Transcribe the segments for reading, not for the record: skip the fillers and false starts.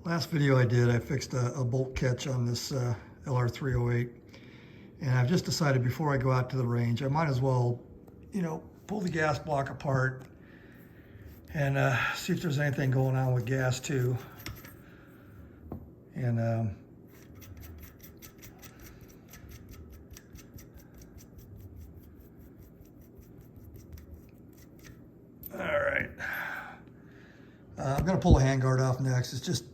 Last video I did, I fixed a bolt catch on this LR308, and I've just decided before I go out to the range, I might as well, pull the gas block apart and see if there's anything going on with gas too. And all right, I'm gonna pull the handguard off next. It's just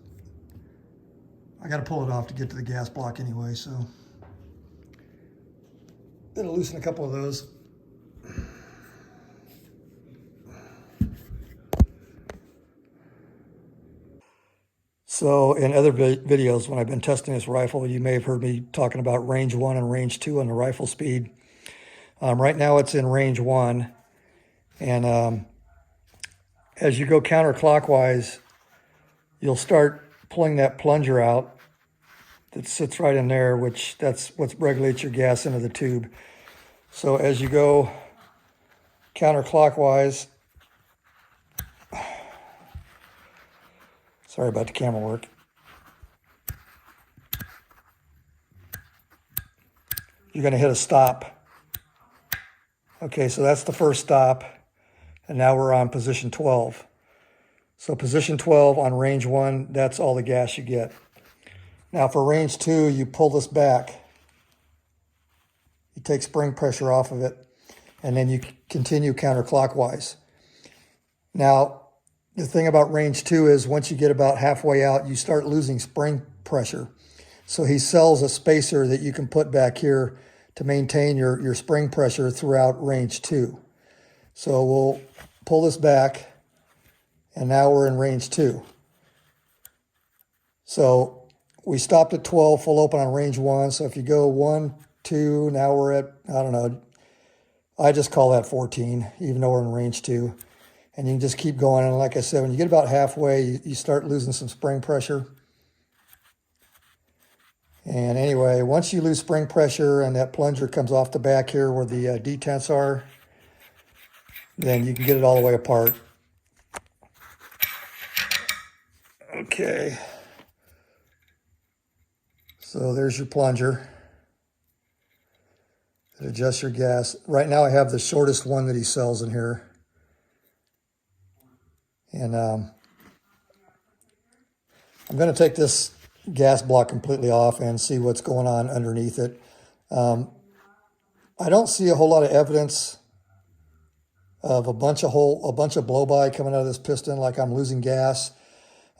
I got to pull it off to get to the gas block anyway, so it'll loosen a couple of those. So in other videos, when I've been testing this rifle, you may have heard me talking about range 1 and range 2 on the RifleSpeed. Right now it's in range 1, and as you go counterclockwise, you'll start pulling that plunger out that sits right in there, which that's what regulates your gas into the tube. So as you go counterclockwise, sorry about the camera work. You're going to hit a stop. Okay, so that's the first stop, and now we're on position 12. So position 12 on range 1, that's all the gas you get. Now for range 2, you pull this back. You take spring pressure off of it, and then you continue counterclockwise. Now, the thing about range 2 is once you get about halfway out, you start losing spring pressure. So he sells a spacer that you can put back here to maintain your spring pressure throughout range 2. So we'll pull this back, and now we're in range 2. So we stopped at 12 full open on range 1. So if you go 1, 2, now we're at, I don't know, I just call that 14, even though we're in range 2. And you can just keep going. And like I said, when you get about halfway, you start losing some spring pressure. And anyway, once you lose spring pressure and that plunger comes off the back here where the detents are, then you can get it all the way apart. Okay. So there's your plunger. It adjusts your gas. Right now I have the shortest one that he sells in here. And I'm going to take this gas block completely off and see what's going on underneath it. I don't see a whole lot of evidence of a bunch of blow-by coming out of this piston, like I'm losing gas.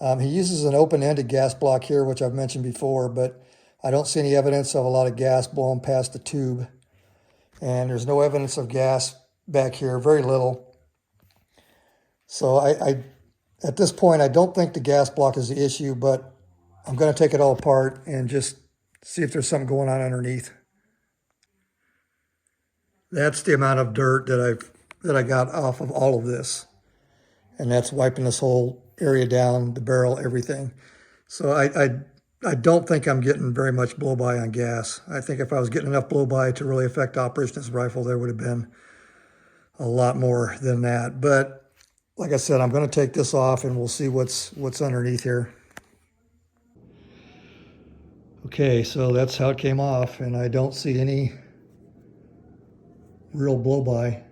He uses an open-ended gas block here, which I've mentioned before, but I don't see any evidence of a lot of gas blowing past the tube. And there's no evidence of gas back here, very little. So at this point, I don't think the gas block is the issue, but I'm going to take it all apart and just see if there's something going on underneath. That's the amount of dirt that I got off of all of this. And that's wiping this whole area down, the barrel, everything. So I don't think I'm getting very much blow-by on gas. I think if I was getting enough blow-by to really affect operation of this rifle, there would have been a lot more than that. But like I said, I'm going to take this off and we'll see what's underneath here. Okay, so that's how it came off, and I don't see any real blow-by.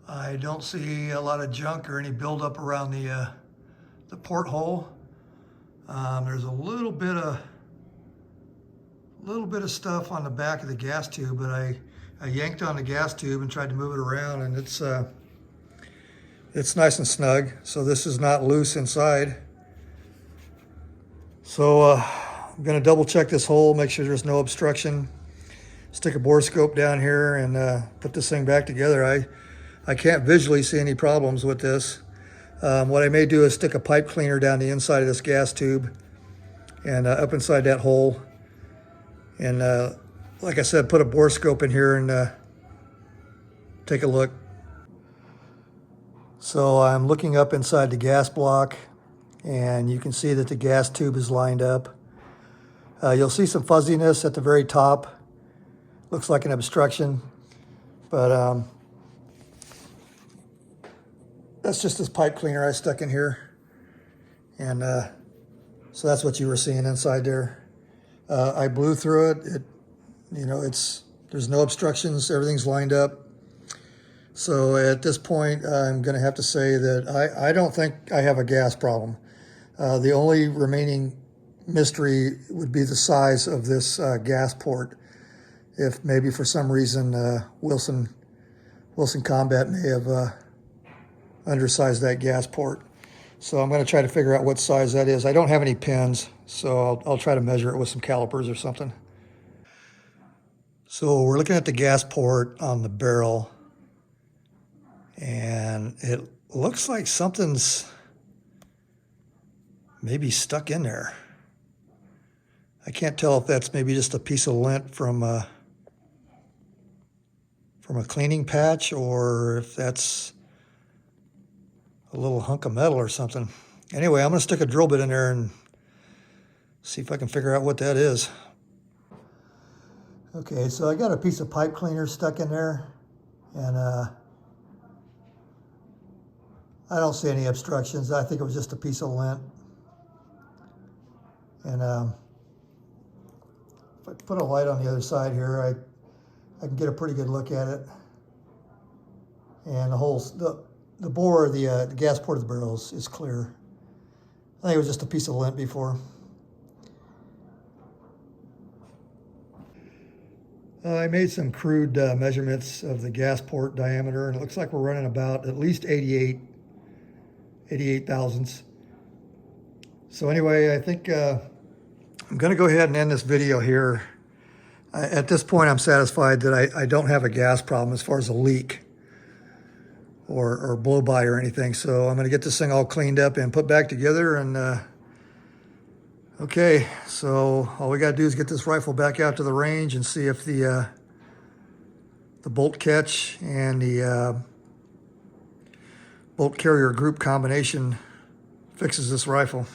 I don't see a lot of junk or any buildup around the porthole. There's a little bit of stuff on the back of the gas tube, but I yanked on the gas tube and tried to move it around, and it's nice and snug. So this is not loose inside. So I'm going to double check this hole, make sure there's no obstruction. Stick a bore scope down here and put this thing back together. I can't visually see any problems with this. What I may do is stick a pipe cleaner down the inside of this gas tube and up inside that hole. And like I said, put a bore scope in here and take a look. So I'm looking up inside the gas block, and you can see that the gas tube is lined up. You'll see some fuzziness at the very top. Looks like an obstruction, but that's just this pipe cleaner I stuck in here. And so that's what you were seeing inside there. I blew through it. There's no obstructions. Everything's lined up. So at this point, I'm going to have to say that I don't think I have a gas problem. The only remaining mystery would be the size of this gas port. If maybe for some reason Wilson Combat may have undersized that gas port. So I'm going to try to figure out what size that is. I don't have any pins, so I'll try to measure it with some calipers or something. So we're looking at the gas port on the barrel, and it looks like something's maybe stuck in there. I can't tell if that's maybe just a piece of lint from a cleaning patch, or if that's a little hunk of metal or something. Anyway, I'm going to stick a drill bit in there and see if I can figure out what that is. Okay, so I got a piece of pipe cleaner stuck in there, and I don't see any obstructions. I think it was just a piece of lint. And if I put a light on the other side here, I can get a pretty good look at it. And the bore, the gas port of the barrel is clear. I think it was just a piece of lint before. I made some crude measurements of the gas port diameter, and it looks like we're running about at least 88 thousandths. So anyway, I think I'm going to go ahead and end this video here. At this point, I'm satisfied that I don't have a gas problem as far as a leak or blow by or anything. So I'm going to get this thing all cleaned up and put back together. And okay, so all we got to do is get this rifle back out to the range and see if the bolt catch and the bolt carrier group combination fixes this rifle.